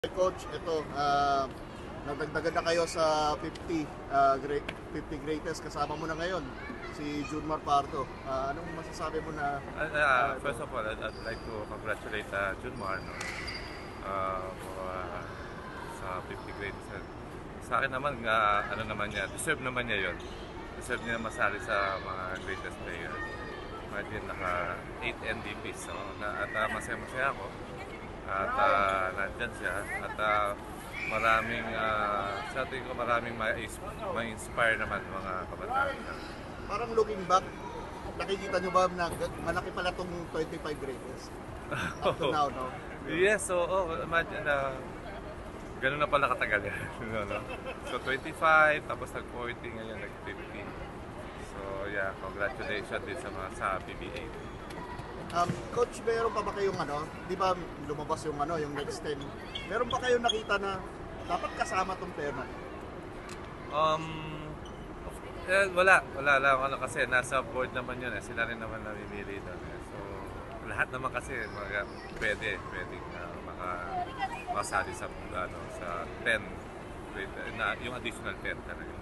Coach, ito, nadagdagan na kayo sa 50 greatest. Kasama mo na ngayon si Junmar Pardo. Anong masasabi mo na? First of all, I'd like to congratulate Junmar no? Sa 50 greatest. Sa akin naman, ano naman niya, deserve naman niya yun. Deserve niya masali sa mga greatest players. Imagine, naka 8 MVPs. So, at masaya-masaya ako. At nandyan siya. At maraming, sa tingin ko maraming ma-inspire naman mga kabataan. Parang looking back, nakikita nyo ba na malaki pala itong 25 greatest? Up to now, no? Yes, so imagine ganun na pala katagal yan. So 25, tapos nag-40, ngayon nag-50. So yeah, congratulations din sa mga sa PBA. Coach, meron pa ba kayong di ba lumabas yung yung next 10? Meron pa kayong nakita na dapat kasama tong pair na? Wala lang kasi nasa board naman yun sila rin naman namimili doon So lahat naman kasi pwede makasali sa sa 10 yung additional 10 talaga.